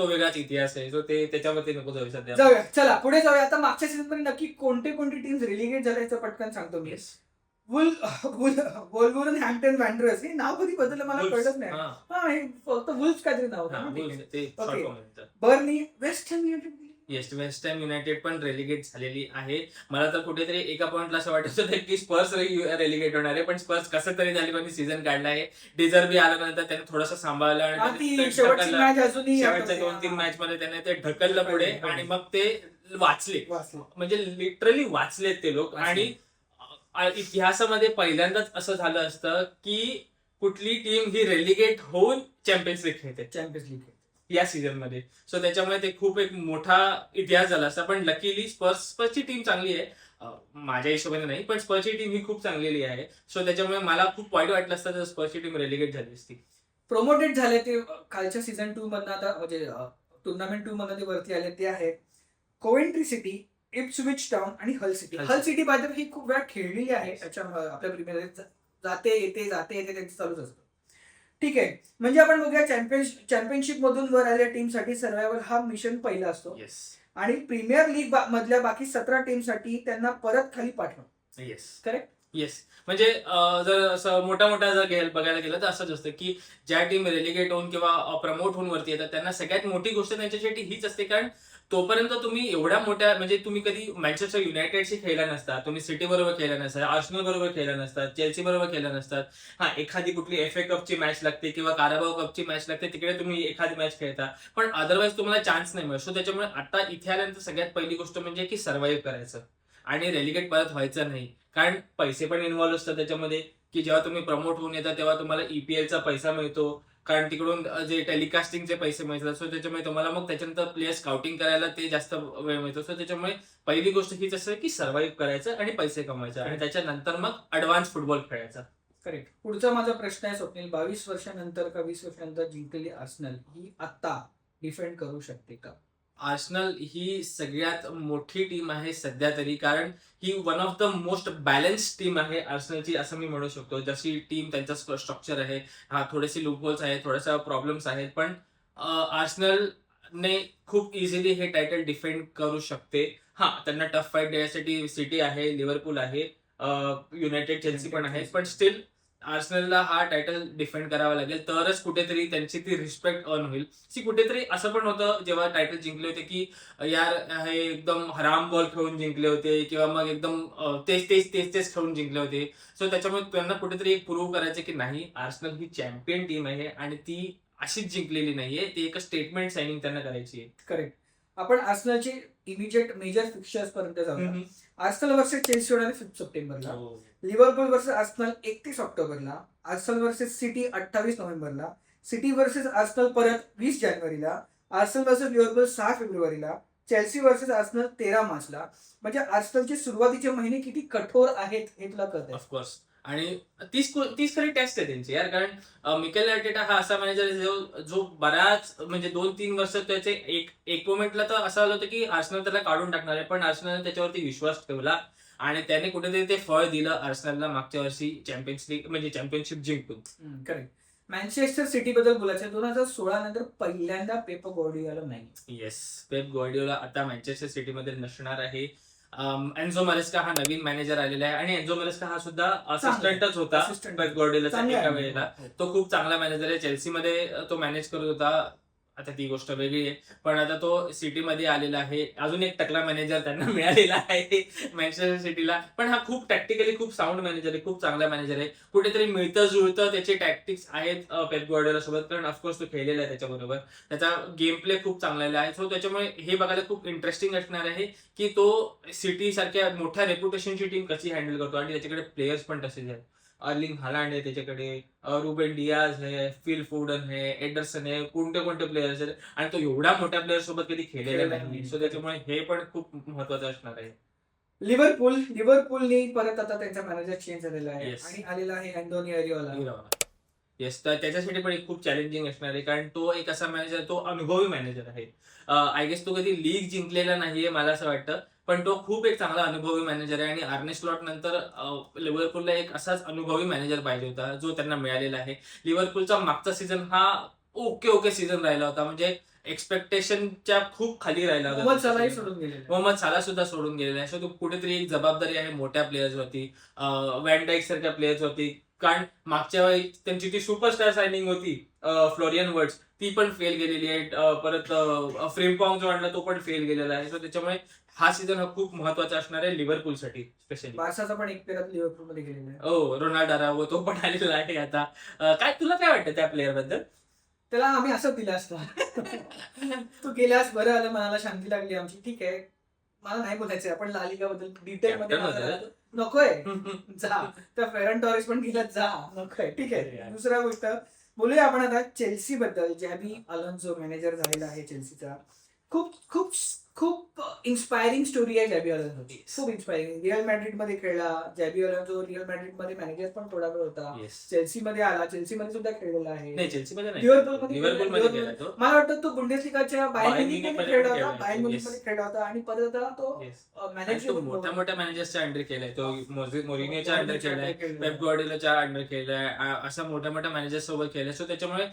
तो वेगळाच इतिहास आहे. सो ते त्याच्यावरती नको जाऊ सध्या. जाऊया, चला पुढे जाऊया. आता मागच्या सीझन मध्ये नक्की कोणते टीम्स रिलिगेट झाले याचं पटकन सांगतो मी. वुल्व्हरहॅम्प्टन वँडरर्स, हे नाव कधी बदललं मला कळलंच नाही. हा, हे फक्त वुल्व्स काहीतरी नाव होतं. Burnley, West Ham United. Yes, West Ham United पण रेलिगेट झालेली आहे. मला तर कुठेतरी एका पॉइंटला असं वाटत होतं की स्पर्स रेलिगेट होणार आहे, पण स्पर्स कसं तरी झाली पण सीझन काढला आहे. डिझर्वी आल्यानंतर त्याने थोडंसं सांभाळलं आणि शेवटच्या 2-3 मॅच मध्ये त्याने ते ढकललं पुढे आणि मग ते वाचले. म्हणजे लिटरली वाचलेत ते लोक. आणि इतिहासामध्ये पहिल्यांदाच असं झालं असतं की कुठली टीम ही रेलिगेट होऊन चॅम्पियन्स लीग खेळते या सीझन मध्ये. सो त्याच्यामुळे ते खूप एक मोठा इतिहास झाला असता. पण लकीली स्पर्सची टीम चांगली आहे, माझ्या हिशोबाने नाही, पण स्पर्सची टीम ही खूप चांगलेली आहे. सो त्याच्यामुळे मला खूप वाईट वाटलं असतं जर स्पर्सची टीम रेलिगेट झाली असती. प्रोमोटेड झाले ते खालच्या सीझन 2 मधनं, आता म्हणजे टुर्नामेंट 2 मधनं ते वरती आले. ते आहेत कोवेंट्री सिटी, इप्सविच टाउन आणि Hull City. Hull City by the way ही खूप वेळा खेळलेली आहे आपल्या प्रीमियर लीग, जाते येते त्यांचं चालूच असतं. ठीक आहे, म्हणजे आपण बघूया चॅम्पियनशिप मधून वर आलेल्या टीमसाठी सर्वायवल हा मिशन पहिला असतो. आणि प्रीमियर लीग मधल्या बाकी 17 टीमसाठी त्यांना परत खाली पाठवणं. करेक्ट. येस, म्हणजे जर असं मोठा जर बघायला गेलं तर असंच असतं की ज्या टीम रेलिगेट होऊन किंवा प्रमोट होऊन वरती येतात त्यांना सगळ्यात मोठी गोष्ट त्यांच्यासाठी हीच असते, कारण तोपर्यंत तुम्ही एवढ्या मोठ्या, म्हणजे तुम्ही कधी मँचेस्टर युनायटेडशी खेळला नसता, तुम्ही सिटी बरोबर खेळला नसता, आर्सेनल बरोबर खेळला नसतात, चेल्सी बरोबर खेळला नसतात. हा, एखादी कुठली FA कपची मॅच लागते किंवा काराबाओ कपची मॅच लागते, तिकडे तुम्ही एखादी मॅच खेळता, पण अदरवाईज तुम्हाला चान्स नाही मिळत. सो त्याच्यामुळे आता इथे आल्यानंतर सगळ्यात पहिली गोष्ट म्हणजे की सर्व्हाइव्ह करायचं आणि रेलिगेट परत व्हायचं नाही. कारण पैसे पण इन्व्हॉल्व्ह असतात त्याच्यामध्ये, की जेव्हा तुम्ही प्रमोट होऊन येतात तेव्हा तुम्हाला EPLचा पैसा मिळतो, कारण तिकडून जे टेलिकास्टिंगचे पैसे मिळतात. सो त्याच्यामुळे तुम्हाला मग त्याच्यानंतर प्लेयर स्काउटिंग करायला ते जास्त वेळ मिळतो. सो त्याच्यामुळे पहिली गोष्ट हीच असते की सर्व्हाइव्ह करायचं आणि पैसे कमवायचे आणि त्याच्यानंतर मग ऍडव्हान्स फुटबॉल खेळायचा. करेक्ट. पुढचा माझा प्रश्न आहे स्वप्नील, 22 वर्षानंतर का 20 वर्षानंतर जिंकलेली आर्सेनल ही आता डिफेंड करू शकते का? आर्सेनल ही सगळ्यात मोठी टीम आहे सध्या तरी, कारण ही one of the most balance team आहे आर्सेनलची असं मी म्हणू शकतो. जशी टीम त्यांचा स्ट्रक्चर आहे, हा थोडेसे लूपहोल्स आहेत, थोड्याशा प्रॉब्लेम्स आहेत, पण आर्सेनलने खूप इझिली हे टायटल डिफेंड करू शकते. हा, त्यांना टफ फाईट देण्यासाठी सिटी आहे, लिव्हरपूल आहे, युनायटेड, चेल्सी पण आहे, पण स्टील आर्सेनलला हा टायटल डिफेंड करावा लागेल, तरच कुठेतरी त्यांची ती रिस्पेक्ट अर्न होईल. कुठेतरी असं पण होतं जेव्हा टायटल जिंकले होते की यार हे एकदम हराम बॉल खेळून जिंकले होते किंवा मग एकदम तेच खेळून जिंकले होते. सो त्याच्यामुळे त्यांना कुठेतरी एक प्रूव्ह करायचं की नाही, आर्सेनल ही चॅम्पियन टीम आहे आणि ती अशीच जिंकलेली नाहीये, ती एक स्टेटमेंट सायनिंग त्यांना करायची आहे. करेक्ट. आपण आर्सेनलचे इमिजिएट मेजर फिक्चर्स पर्यंत जाऊया. आर्सेनल वर्सेस चेल्सी होणार 5 सप्टेंबरला, लिव्हरपूल वर्सेस आर्सेनल 31 ऑक्टोबरला, आर्सेनल वर्सेस सिटी 28 नोव्हेंबरला, सिटी वर्सेस आर्सेनल परत 20 जानेवारीला, आर्सेनल वर्सेस लिव्हरपूल 6 फेब्रुवारीला, चेल्सी वर्सेस आर्सेनल 13 मार्चला. म्हणजे आर्सेनलचे सुरुवातीचे महिने किती कठोर आहेत हे तुला कळतंय. ऑफकोर्स. आणि तीच खरी टेस्ट आहे त्यांची यार, कारण मिकेल आर्टेटा हा असा मॅनेजर आहे जो बऱ्याच म्हणजे 2-3 वर्ष त्याचे एक मोमेंटला तर असं आलं होतं की आर्सेनल त्याला काढून टाकणार आहे, पण आर्सेनलने त्याच्यावरती विश्वास ठेवला आणि त्याने कुठेतरी ते फळ दिलं आर्सेनलला मागच्या वर्षी चॅम्पियन्स लीग म्हणजे चॅम्पियनशिप जिंकून. करेक्ट. मँचेस्टर सिटी बद्दल बोलायचं, 2016 नंतर पहिल्यांदा पेप गॉर्डियोला नाही. येस, पेप गॉर्डियोला आता मँचेस्टर सिटीमध्ये नसणार आहे. एन्झो मरेस्का हा नवीन मॅनेजर आलेला आहे आणि एन्झो मरेस्का हा सुद्धा असिस्टंटच होता पेप गॉर्डियोलाचा एका वेळेला. तो खूप चांगला मॅनेजर आहे. चेल्सीमध्ये तो मॅनेज करत होता, आता ती गोष्ट वेगळी आहे, पण आता तो सिटीमध्ये आलेला आहे. अजून एक टकला मॅनेजर त्यांना मिळालेला आहे मँचेस्टर सिटीला, पण हा खूप टॅक्टिकली खूप साऊंड मॅनेजर आहे, खूप चांगला मॅनेजर आहे. कुठेतरी मिळतं जुळतं त्याचे टॅक्टिक्स आहेत पेप गॉर्डियोला सोबत, कारण ऑफकोर्स तो खेळलेला आहे त्याच्याबरोबर, त्याचा गेम प्ले खूप चांगला आहे. सो त्याच्यामुळे हे बघायला खूप इंटरेस्टिंग असणार आहे की तो सिटी सारख्या मोठ्या रेप्युटेशनची टीम कशी हँडल करतो आणि त्याच्याकडे प्लेयर्स पण तसेच आहेत. अर्लिंग हालांड आहे त्याच्याकडे, रुबेन डियाज आहे, फिल फोडन आहे, एडरसन आहे, कोणते प्लेयर्स आहेत आणि तो एवढ्या मोठ्या प्लेअर सोबत कधी खेळलेला नाही. सो त्याच्यामुळे हे पण खूप महत्वाचं असणार आहे. लिव्हरपूलने परत आता त्यांचा मॅनेजर चेंज झालेला आहे आणि आलेला आहे अँटोनी अरिओला. येस, तर त्याच्यासाठी पण खूप चॅलेंजिंग असणार आहे, कारण तो एक असा मॅनेजर, तो अनुभवी मॅनेजर आहे. आय गेस तो कधी लीग जिंकलेला नाहीये मला असं वाटतं, पण तो खूप एक चांगला अनुभवी मॅनेजर आहे आणि आर्ने स्लॉट नंतर लिव्हरपूलला एक असाच अनुभवी मॅनेजर पाहिजे होता जो त्यांना मिळालेला आहे. लिव्हरपूलचा मागचा सीझन हा ओके सीझन राहिला होता, म्हणजे एक्सपेक्टेशनच्या खूप खाली राहिला मोहम्मद सलाही होता. सोडून गेलेले. मोहम्मद साला सुद्धा सोडून गेलेला आहे. सो तो कुठेतरी एक जबाबदारी आहे मोठ्या प्लेयर्सवरती, वॅन डाईक सारख्या प्लेयर्सवरती. कारण मागच्या वेळी त्यांची ती सुपरस्टार सायनिंग होती फ्लोरियन वर्ड्स, ती पण फेल गेलेली आहे. परत फ्रेम्पॉंग जो आणला तो पण फेल गेलेला आहे. सो त्याच्यामुळे हा सीझन हा खूप महत्वाचा असणार आहे लिव्हरपूलसाठी स्पेशली. बार्साचा पण एक प्लेअर लिव्हरपूल मध्ये गेलेला आहे. हो, रोनाल्डो अराउहो तो पण आलेला आहे आता. काय तुला काय वाटतं त्या प्लेअर बद्दल? त्याला आम्ही असं दिलं असतं तू गेल्यास बरं आलं, मनाला शांती लागली आमची. ठीक आहे, मला नाही बोलायचंय आपण ला लिगा बद्दल डिटेल मध्ये. Captain होता मला नकोय जा, तर फेरन टॉरेस पण गेला जा, नकोय. ठीक आहे, दुसरा गोष्ट बोलूया आपण आता चेल्सी बद्दल. जॅबी अलोन्सो मॅनेजर झालेला आहे चेल्सीचा. खूप खूप खूप इन्स्पायरिंग स्टोरी आहे जॅबी अलोन्सोची, खूप इन्स्पायरिंग. रिअल मॅड्रिड मध्ये खेळला जॅबी अलोन्सो. रिअल मॅड्रिड मध्ये मॅनेजर पण थोडा वेळ होता. Yes. चेल्सी मध्ये आला, चेल्सी मध्ये सुद्धा खेळलेला आहे. नाही, चेल्सीमध्ये नाही, लिव्हरपूलमध्ये लिव्हरपूलमध्ये गेला तो. मला वाटतं तो बुंडेसलिगाच्या बायर्न बायर्न म्युनिक मध्ये म्युनिकमध्ये खेळला खेळला होता. आहे. Bayern Munich Yes. मध्ये खेळला होता आणि परत आता तो Yes. आणि मॅनेजर तो मोठ्या मोठ्या मॅनेजर्सच्या अंडर केलाय तो. मोरिनियोच्या अंडर केलाय, पेप ग्वार्डियोलाच्या अंडर केलाय, अशा मोठ्या मोठ्या मॅनेजर्स सोबत केलाय. सो त्याच्यामुळे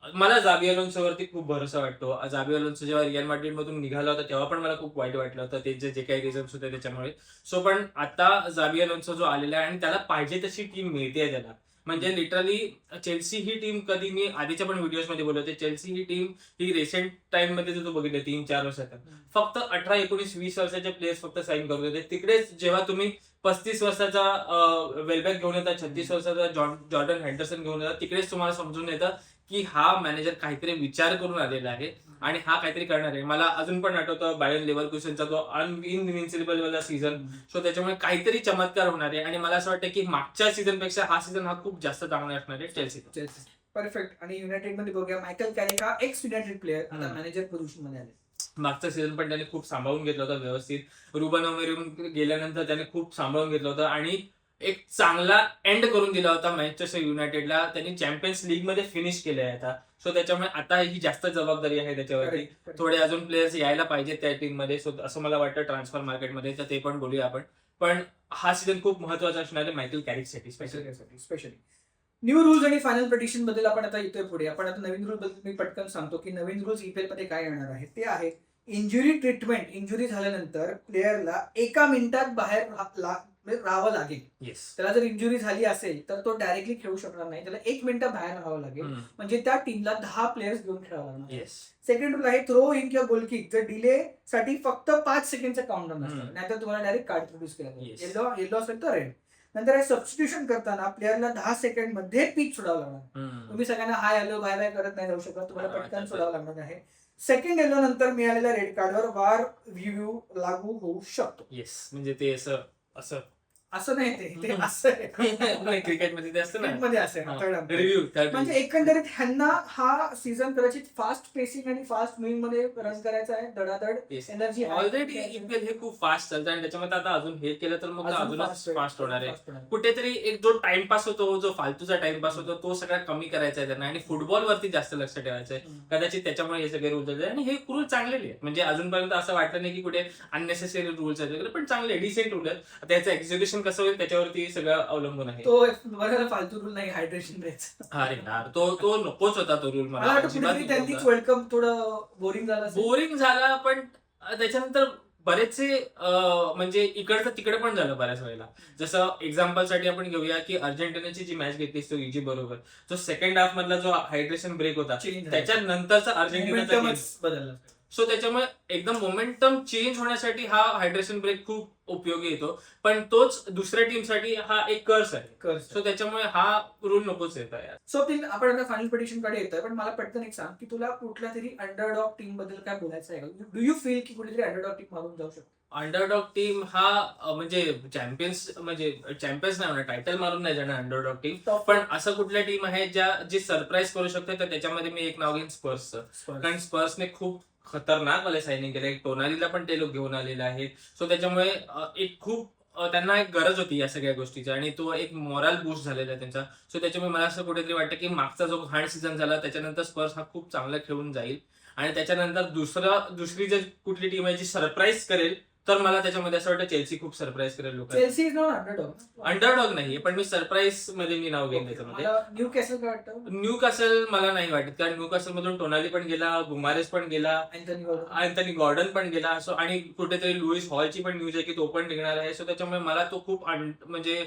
मला जाबी अलोन्सोवरती खूप भरोसा वाटतो. जाबी अलोन्सो जेव्हा रिअल मॅड्रिड मधून निघाला होता तेव्हा पण मला खूप वाईट वाटलं होतं, त्यांचे जे काही रिझन्स होते त्याच्यामुळे. सो पण आता जाबी अलोन्सो जो आलेला आहे आणि त्याला पाहिजे तशी टीम मिळते त्याला. म्हणजे लिटरली चेल्सी ही टीम, कधी मी आधीच्या पण व्हिडिओज मध्ये बोललो होते, चेल्सी ही टीम ही रिसेंट टाइम मध्ये जो बघितलं 3-4 वर्षात फक्त 18, 19, 20 वर्षाचे प्लेयर्स फक्त साईन करत होते. तिकडेच जेव्हा तुम्ही 35 वर्षाचा वेलबॅक घेऊन येतात, 36 वर्षाचा जॉर्डन हेंडरसन घेऊन येतात, तिकडेच तुम्हाला समजून येतं की हा मॅनेजर काहीतरी विचार करून आलेला आहे आणि हा काहीतरी करणार आहे. मला अजून पण आठवतं बायर्न लेव्हरकुसेनचा तो इनविन्सिबल वाला सीझन. सो त्याच्यामुळे काहीतरी चमत्कार होणार आहे आणि मला असं वाटतं की मागच्या सीझन पेक्षा हा सीझन हा खूप जास्त चांगला असणार आहे चेल्सी. परफेक्ट. आणि युनायटेड मध्ये बघूया, मायकल कॅरिक हा एक्स युनायटेड प्लेअर आता मॅनेजर पोझिशन मध्ये आले. मागचा सीझन पण त्याने खूप सांभाळून घेतलं होतं व्यवस्थित. रुबन अमोरीम गेल्यानंतर त्याने खूप सांभाळून घेतलं होतं आणि एक चांगला एंड करून दिला होता मँचेस्टर युनायटेडला. त्यांनी चॅम्पियन्स लीग मध्ये फिनिश केलंय आता. सो त्याच्यामुळे आता ही जास्त जबाबदारी आहे त्याच्यावरती. थोडे अजून प्लेयर्स यायला पाहिजे त्या टीम मध्ये. सो असं मला वाटतं ट्रान्सफर मार्केटमध्ये, तर ते पण बोलूया आपण. पण हा सीझन खूप महत्वाचा असणार आहे मायकल कॅरिकसाठी स्पेशली. न्यू रूल्स आणि फायनल प्रेडिक्शन बद्दल आपण आता येतोय पुढे. आपण आता नवीन रूल बद्दल मी पटकन सांगतो की नवीन रूल्स ईपीएल मध्ये काय येणार आहे. ते आहे इंजुरी ट्रीटमेंट. इंजुरी झाल्यानंतर प्लेअरला 1 मिनिटात बाहेर राहावं लागेल. येस. त्याला जर इंजुरी झाली असेल तर तो डायरेक्टली खेळू शकणार नाही, त्याला 1 मिनिट बाहेर राहावं लागेल. म्हणजे त्या टीमला 10 प्लेयर्स घेऊन खेळावं लागणार. येस. सेकंड रूल आहे थ्रो इन किंवा गोल किक जर डिले साठी फक्त 5 सेकंडचा काउंटडाऊन असतं, नाहीतर तुम्हाला डायरेक्ट कार्ड प्रोड्यूस केला जाईल. येलो असेल तर रेड. नंतर आहे सबस्टिट्यूशन करताना प्लेअरला 10 सेकंड मध्ये पिच सोडावं लागणार. तुम्ही सगळ्यांना हाय हॅलो बाय बाय करत नाही जाऊ शकत, तुम्हाला पटकन सोडावं लागणार आहे. सेकंड येलो नंतर मिळालेल्या रेड कार्डवर वार रिव्ह्यू लागू होऊ शकतो. येस, म्हणजे ते असं असं नाही, ते असं क्रिकेटमध्ये ते असतं ना, मध्ये असं रिव्ह्यू. म्हणजे एकंदरीत ह्यांना हा सीझन कदाचित फास्ट पेसिंग आणि फास्ट मूव्हिंग मध्ये रन करायचा आहे. धडाधड एनर्जी. ऑलरेडी ईपीएल हे खूप फास्ट चालतं आणि त्याच्यामध्ये आता अजून हे केलं तर मग अजूनच फास्ट होणार आहे. कुठेतरी एक जो टाइमपास होतो, जो फालतूचा टाइमपास होतो, तो सगळा कमी करायचा आहे त्यांना आणि फुटबॉल वरती जास्त लक्ष ठेवायचं आहे. कदाचित त्याच्यामुळे हे सगळे रूल्स आहेत आणि हे रूल चांगले आहेत. म्हणजे अजूनपर्यंत असं वाटलं नाही की कुठे अननेसेसरी रूल्स आहेत वगैरे, पण चांगले डिसेंट रूल आहेत. आता याचं एक्झिक्युशन कसं होईल त्याच्यावरती सगळं अवलंबून आहे. तो बघायला फालतू रूल नाही, हायड्रेशन द्यायचं. अरे यार, तो नकोच होता तो रूल. मला त्यांनीच वर्ल्ड कप थोडं बोरिंग झाला. पण त्याच्यानंतर बरेचसे म्हणजे इकडचं तिकडे पण झालं बऱ्याच वेळेला. जसं एक्झाम्पल साठी आपण घेऊया की अर्जेंटिनाची जी मॅच घेतली तो इजिप्त बरोबर, जो सेकंड हाफ मधला जो हायड्रेशन ब्रेक होता त्याच्यानंतरचा अर्जेंटिनाचा बदलला. सो त्याच्यामुळे एकदम मोमेंटम चेंज होण्यासाठी हा हायड्रेशन ब्रेक खूप उपयोगी येतो. पण तोच दुसऱ्या टीमसाठी हा एक कर्स आहे. सो त्याच्यामुळे हा रूल नकोच येत आहे. सो आपण आता फायनल प्रेडिक्शन कडे येतोय, पण मला पटकन एक सांग की तुला कुठल्या तरी अंडरडॉग टीम बद्दल काय बोलायचं आहे. डू यू फील की कुठेतरी अंडरडॉग टीम मारून जाऊ शकतो? अंडरडॉग टीम हा म्हणजे चॅम्पियन्स नाही होणार, टायटल मारून नाही जाणार अंडरडॉग टीम. पण असं कुठल्या टीम आहे जी सरप्राईज करू शकते, तर त्याच्यामध्ये मी एक नाव घेईन स्पर्सचं. कारण स्पर्सने खूप खतरनाक वाले सायनिंग केले. टोनालीला पण ते लोक घेऊन आलेले आहेत. सो त्याच्यामुळे एक खूप त्यांना एक गरज होती या सगळ्या गोष्टीची आणि तो एक मॉरल बूस्ट झालेला आहे त्यांचा. सो त्याच्यामुळे मला असं कुठेतरी वाटतं की मागचा जो घाण सीझन झाला त्याच्यानंतर स्पर्स हा खूप चांगला खेळून जाईल आणि त्याच्यानंतर दुसरी जर कुठली टीम आहे जी सरप्राईज करेल तर मला त्याच्यामध्ये असं वाटतं चेल्सी खूप सरप्राईज करेल लोक. Chelsea is not underdog. Underdog नाहीये, पण मी सरप्राईज मध्ये मी नाव घेईन त्याच्यामध्ये. मला न्यू कॅसल काय वाटतं? न्यू कासल मला नाही वाटत, कारण न्यू कासल मधून टोनाली पण गेला, गुमारेस पण गेला, अँथनी गॉर्डन पण गेला. सो आणि कुठेतरी लुईस हॉलची पण न्यूज आहे की तो पण निघणार आहे. सो त्याच्यामुळे मला तो खूप म्हणजे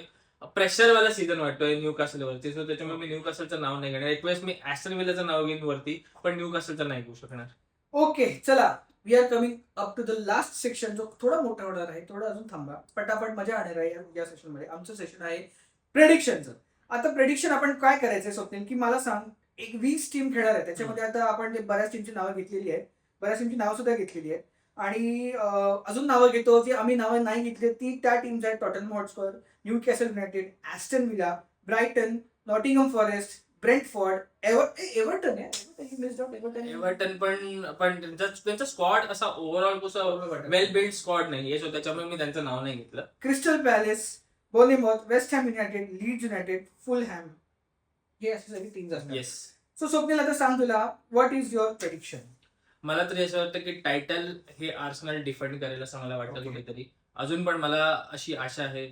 प्रेशरवाला सीझन वाटतोय न्यू कासलवरती. सो त्याच्यामुळे मी न्यू कासलचं नाव नाही घेणार. एक वेळेस मी ॲस्टन विलाचं नाव घेईन वरती, पण न्यू कासलचं नाही घेऊ शकणार. ओके, चला we are coming up to the last section, जो थोडा मोठा होणार आहे. थोडा अजून थांबा, पटापट मजा आणणार आहे या सेशन मध्ये. आमचं सेशन आहे प्रेडिक्शनचं. आता प्रेडिक्शन आपण काय करायचंय स्वप्नील, की मला सांग, एक 20 टीम खेळणार आहे. त्याच्यामध्ये आता आपण बऱ्याच टीमची नावं घेतलेली आहेत, बऱ्याच टीमची नावं सुद्धा घेतलेली आहेत. आणि अजून नावं घेतो जी आम्ही नावं नाही घेतली ती त्या टीम्स आहेत: Tottenham Hotspur, Newcastle United, Aston Villa, Brighton, Nottingham Forest, Brentford, Everton Everton पण त्यांचा स्क्वॉड असा ओव्हरऑल कसं वेल बिल्ड स्क्वॉड नाहीये. सो त्याच्यामुळे मी त्यांचं नाव नाही घेतलं. क्रिस्टल पॅलेस, बोर्नमouth, West Ham United, Leeds United, Fulham, हे असे सगळे टीम्स असतात. येस. सो स्वप्नील, आता सांग तुला व्हॉट इज युअर प्रेडिक्शन? मला तरी असं वाटतं की टायटल हे आर्सेनल डिफेंड करेल असं मला वाटतं Okay. कुठेतरी. अजून पण मला अशी आशा आहे.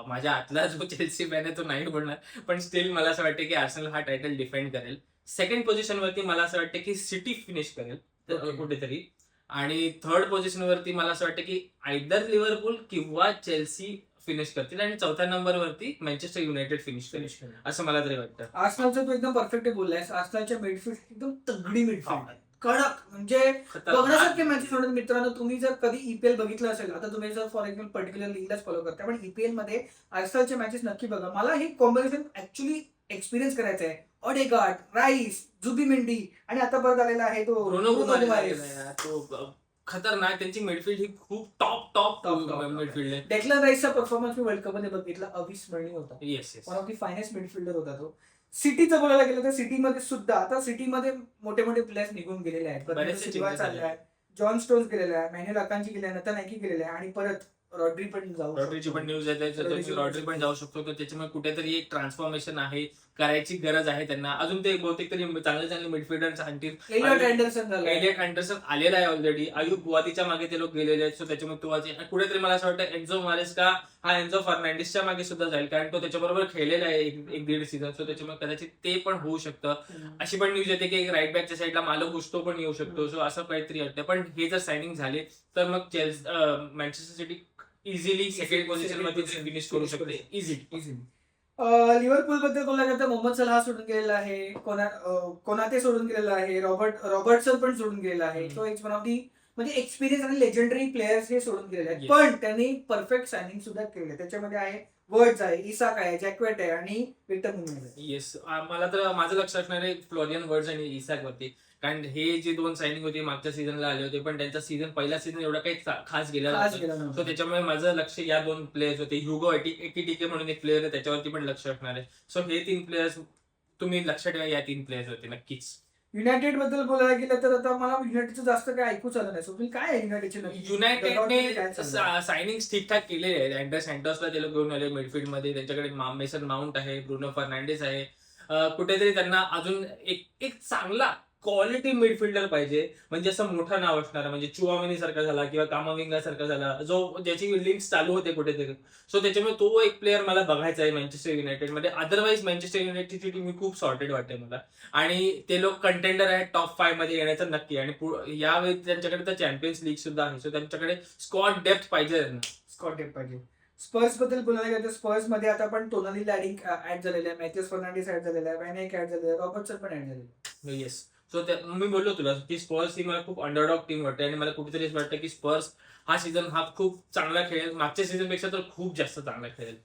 माझ्या आतला जो चेल्सी फॅन आहे तो नाही बोलणार, पण स्टील मला असं वाटतं की आर्सेनल हा टायटल डिफेंड करेल. सेकंड पोझिशनवरती मला असं वाटतं की सिटी फिनिश करेल Okay. कुठेतरी. आणि थर्ड पोझिशनवरती मला असं वाटतं की आयदर लिव्हरपूल किंवा चेल्सी फिनिश करतील, आणि चौथ्या नंबरवरती मँचेस्टर युनायटेड फिनिश करेल असं मला तरी वाटतं. आर्सेनलचं तू एकदम परफेक्ट बोललायस. आर्सेनलच्या मिडफील्ड एकदम तगडी मिडफील्ड आहे, कडक, म्हणजे बघण्यासारखे मॅचेस होणार. मित्रांनो, तुम्ही जर कधी ईपीएल बघितलं असेल, आता तुम्ही जर फॉर एक्झाम्पल पर्टिक्युलर लीगलाच फॉलो करता, पण ईपीएल मध्ये आर्सेनलचे मॅचेस नक्की बघा. मला हे कॉम्बिनेशन ऍक्च्युली एक्सपिरियन्स करायचं आहे. ऑडेगार्ड, राईस, जुबिमेंडी, आणि आता परत आलेला आहे तो ब्रुनो गुमारेस. गुमारेस. तो खतरनाक. त्यांची मिडफील्ड ही खूप टॉप मिडफील्ड आहे. डेक्लन राईसचा परफॉर्मन्स मी वर्ल्ड कप मध्ये बघितला, अविस्मरणीय होता. Yes yes. One of the finest midfielder होता तो. सिटीचं बोलायला गेलं तर सिटीमध्ये सुद्धा आता सिटीमध्ये मोठे मोठे प्लेयर्स निघून गेलेले आहेत. बरेचसे changes चालला आहे, जॉन स्टोन्स गेलेला आहे, मॅन्युअल अकांजी गेले, नता नायकी गेलेला आहे, आणि परत रॉड्री पण जाऊ रॉड्रीची पण न्यूज आहे, रॉड्री पण जाऊ शकतो. तर त्याच्यामुळे कुठेतरी एक ट्रान्सफॉर्मेशन आहे, करायची गरज आहे त्यांना. अजून ते बहुतेक तरी चांगले मिडफिल्डर्स आणतील. एलियट अँडरसन झाला. एलियट अँडरसन आलेला आहे ऑलरेडी. आयुब बुआतीच्या मागे ते लोक गेलेले आहेत. सो त्याच्यामुळे तो कुठेतरी मला असं वाटतं एन्झो मारेस्का हा एन्झो फर्नांडिसच्या मागे सुद्धा जाईल, कारण तो त्याच्याबरोबर खेळलेला आहे एक दीड सीझन. सो त्याच्यामुळे कदाचित ते पण होऊ शकतं. अशी पण न्यूज येते की एक राईट बॅकच्या साईडला मालो गुस्टो पण येऊ शकतो. सो असं काहीतरी वाटतं. पण हे जर सायनिंग झाले तर मग Manchester city easily second position मध्ये फिनिश करू शकते. इझिली. लिव्हरपूल बद्दल बोलायला तर मोहम्मद सलाह सोडून गेलेला आहे, कोनाते सोडून गेलेला आहे, रॉबर्टसन पण सोडून गेलेला आहे. तो एक वन ऑफ दी म्हणजे एक्सपिरियन्स आणि लेजेंडरी प्लेयर्स हे सोडून गेलेले आहेत. पण त्यांनी परफेक्ट सायनिंग सुद्धा केले. त्याच्यामध्ये आहे वर्ड्स आहे, इसाक आहे, जॅक्वेट आहे, आणि विक्टर मुनियर आहे. येस. मला तर माझं लक्ष असणार आहे फ्लोरियन वर्ड्स आणि इसाक वरती, कारण हे जे दोन सायनिंग होते मागच्या सीझनला आले होते, पण त्यांचा पहिला सीझन एवढा काही खास गेला नव्हता. सो त्याच्यामुळे माझं लक्ष या दोन प्लेयर्स होते. ह्युगो एकिटिके म्हणून एक प्लेअर आहे, त्याच्यावरती पण लक्ष असणार आहे. सो हे 3 प्लेयर्स तुम्ही लक्ष ठेवा. या 3 प्लेयर्स होते नक्कीच. युनायटेड बद्दल बोलायला गेलं तर आता मला युनायटेडचं जास्त काय ऐकूच आलं नाही. सो काय आहे युनायटेडने सायनिंग ठीकठाक केलेले आहेत. अँडर सँटोसला ते लोक घेऊन आले मिडफील्ड मध्ये. त्यांच्याकडे मेसन माउंट आहे, ब्रुनो फर्नांडिस आहे. कुठेतरी त्यांना अजून एक चांगला क्वालिटी मिडफिल्डर पाहिजे, म्हणजे असं मोठं नाव असणार, म्हणजे चुआमेनी सारखा झाला किंवा कामाविंगा सारखा झाला, जो ज्याची लिंक्स चालू होते कुठेतरी. सो त्याच्यामुळे तो एक प्लेअर मला बघायचा आहे मँचेस्टर युनायटेडमध्ये. अदरवाईज मँचेस्टर युनायटेडची टीम ही खूप सॉर्टेड वाटते मला, आणि ते लोक कंटेंडर आहेत टॉप 5 मध्ये येण्याचं नक्की. आणि यावेळी त्यांच्याकडे तर चॅम्पियन्स लीग सुद्धा आहे. सो त्यांच्याकडे स्क्वॉड डेप्थ पाहिजे त्यांना. स्कॉट डेप पाहिजे. स्पर्स बद्दल बोलायला गेलं तर स्पर्स मध्ये आता पण टोनाली लॅडिंग ऍड झालेला आहे, मॅथ्यूस फर्नांडिस ऍड झालेला आहे, वॅनेक ऍड झालेला आहे, रॉबर्टसन पण ऍड झालेला आहे. येस. सो मी बोललो तुला की स्पर्स ही मला खूप अंडरडॉग टीम वाटते, आणि मला कुठेतरी असं वाटतं की स्पर्स हा सीझन हा खूप चांगला खेळेल. मागच्या सीझन पेक्षा तर खूप जास्त चांगला खेळेल.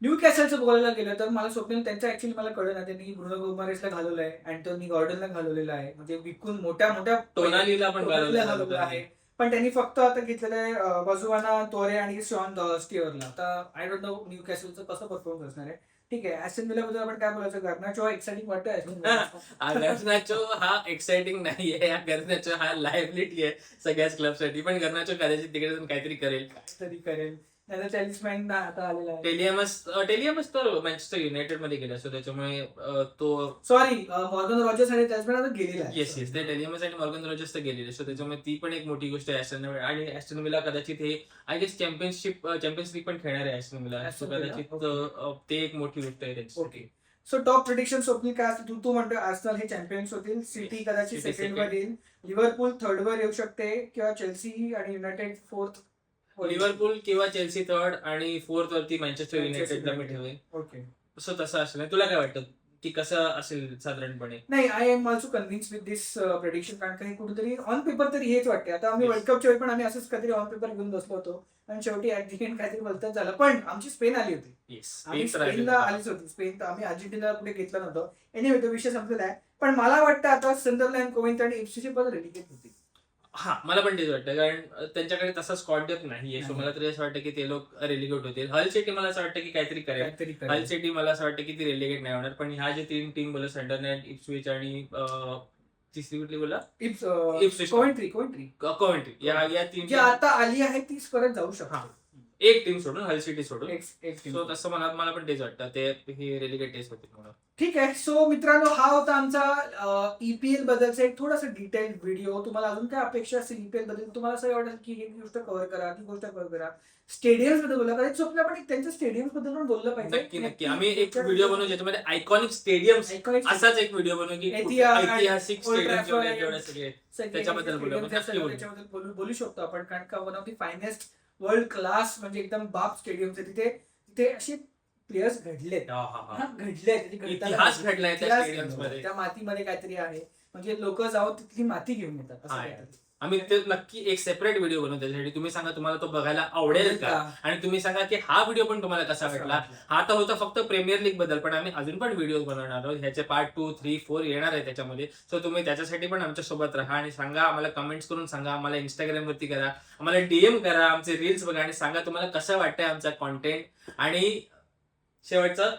न्यू कॅसलचं बोलायला गेलं तर मला स्वप्नील त्यांचं ऍक्च्युली मला कळलं ना, त्यांनी ब्रुनो गुमारेसला घालवलं आहे, अँटोनी गॉर्डनला घालवलेलं आहे, म्हणजे विकून मोठ्या टोनालीला पण घालवलेलं आहे. पण त्यांनी फक्त आता घेतलेलं आहे बजुवाना तोरे आणि शॉन स्टीअरला. आता आय डोंट नो न्यू कॅसलचं कसं परफॉर्मन्स असणार आहे. ठीक आहे, ॲस्टन विला बद्दल आपण काय बोलायचं? गर्नाचो एक्साइटिंग वाटतं. गर्नाचो हा एक्साइटिंग नाहीये, गर्नाचो हा लायबिलिटी आहे सगळ्याच क्लबसाठी. पण गर्नाचो कदाचित तिकडे काहीतरी करेल. त्याचा टेलिस्मॅन आता आलेला आहे. टेलियमस तर मॅन्चेस्टर युनायटेड मध्ये गेला, सो त्याच्यामुळे तो सॉरी, मॉर्गन रॉजर्स आणि टेलिस्मॅन आता गेलेला आहे. येस ते टेलियमस आणि मॉर्गन रॉजर्स तर गेलेले, सो त्याच्यामुळे ती पण एक मोठी गोष्ट आहे ॲस्टन विला. आणि ॲस्टन विला कदाचित हे आय गेस चॅम्पियन्स लीग पण खेळणार आहे Aston villa, so Aston Villa, कदाचित ते एक मोठी गोष्ट आहे त्यांच्यासाठी. Okay. So top prediction Swapnil काय असतील? तू म्हणतो आर्सेनल हे चॅम्पियन्स होतील, सिटी कदाचित City सेकंड वर येईल, लिव्हरपूल थर्ड वर येऊ शकते, किंवा चेल्सी आणि युनायटेड फोर्थ. लिव्हरपूल किंवा चेल्सी थर्ड आणि फोर्थ वरती मँचेस्टर युनायटेडला मी ठेवेन. ओके. सो तसं असेल. तुला काय वाटतं की कसं असेल साधारणपणे? नाही, I am also convince with this prediction, कारण काही कुठेतरी ऑन पेपर तरी हेच वाटते. आता आम्ही Yes. वर्ल्ड कपच्या वेळी पण आम्ही असंच काहीतरी ऑन पेपर घेऊन बसलो होतो आणि शेवटी ऍट दी एंड काहीतरी बोलतात झालं. पण आमची स्पेन आली होती, येस, आम्ही स्पेनला आलीच होती. स्पेन तर आम्ही अर्जेंटिनाला पुढे घेतलं नव्हतं. एनिवे तो विषय संपलेला आहे. पण मला वाटतं आता संदरलँड, कोविंथ आणि एफसीची पण रेलिगेट होती. हा, मला पण तेच वाटतं, कारण त्यांच्याकडे तसा स्कॉट डेप्थ नाहीये. सो नाही. मला तरी असं वाटतं की ते लोक रेलिगेट होतील. हल सिटी मला असं वाटतं की काहीतरी करेल. काहीतरी हल करेल. सिटी मला असं वाटतं की ती रेलिगेट नाही होणार. पण ह्या जे 3 टीम बोला, संडरलँड, इप्सविच आणि तिसरी कुठली बोला, Ipswich. कोविंट्री कॉव्हेंट्री, या 3 जी आता आली आहे तीच परत जाऊ शकते. एक टीम सोडून, हल सिटी सोडून. एक team. सो तसं मला पण तेच वाटतं, ते हे रेलिगेट टेस्ट होतील म्हणून. ठीक आहे. सो मित्रांनो, हा होता आमचा ईपीएल बद्दलचा एक थोडासा डिटेल व्हिडिओ. तुम्हाला अजून काय अपेक्षा असेल ईपीएल बद्दल, तुम्हाला असं वाटेल की ही गोष्ट कव्हर करा, ती गोष्ट कव्हर करा, स्टेडियम्स बद्दल बोला, कारण स्वप्न पण त्यांच्या स्टेडियम्स बद्दल पण बोललं पाहिजे. नक्की आम्ही एक व्हिडिओ बनवू ज्याच्यामध्ये आयकॉनिक स्टेडियम्स असाच एक व्हिडिओ बनवू की ऐतिहासिक स्टेडियम जेवढे सगळे त्याच्याबद्दल बोलू शकतो आपण, कारण का one of the finest world class म्हणजे एकदम बाप स्टेडियम तिथे असे प्लेयर्स घडलेत. इतिहास घडलाय त्या स्टेडियम्स मध्ये. त्या मातीमध्ये काहीतरी आहे, म्हणजे लोक जाऊन तिथली माती घेऊन येतात असं काहीतरी. आम्ही ते नक्की एक सेपरेट व्हिडिओ बनवू त्याच्यासाठी. तुम्ही सांगा तुम्हाला तो बघायला आवडेल का, आणि तुम्ही सांगा की हा व्हिडिओ पण तुम्हाला कसा वाटला. हा तर होता फक्त प्रीमियर लीग बद्दल, पण आम्ही अजून पण व्हिडिओ बनवणार आहोत. ह्याचे पार्ट 2, 3, 4 येणार आहे त्याच्यामध्ये. सो तुम्ही त्याच्यासाठी पण आमच्या सोबत राहा आणि सांगा, आम्हाला कमेंट्स करून सांगा, आम्हाला इंस्टाग्राम वरती करा, आम्हाला डीएम करा, आमचे रील्स बघा आणि सांगा तुम्हाला कसं वाटतंय आमचा कॉन्टेंट. आणि शेवटचं,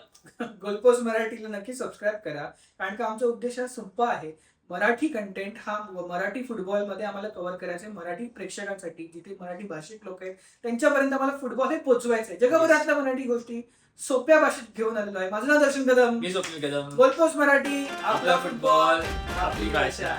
गोलपोस्ट मराठीला नक्की सबस्क्राईब करा, कारण का आमचा उद्देश हा सोपा आहे. मराठी कंटेंट हा मराठी फुटबॉलमध्ये आम्हाला कव्हर करायचं आहे, मराठी प्रेक्षकांसाठी, जिथे मराठी भाषिक लोक आहेत त्यांच्यापर्यंत आम्हाला फुटबॉल हे पोहोचवायचं आहे. जगभरातल्या मराठी गोष्टी सोप्या भाषेत घेऊन आलेलो आहे. माझं नाव दर्शन कदम, मी स्वप्नील कदम. गोलपोस्ट मराठी, आपला फुटबॉल, आपली भाषा.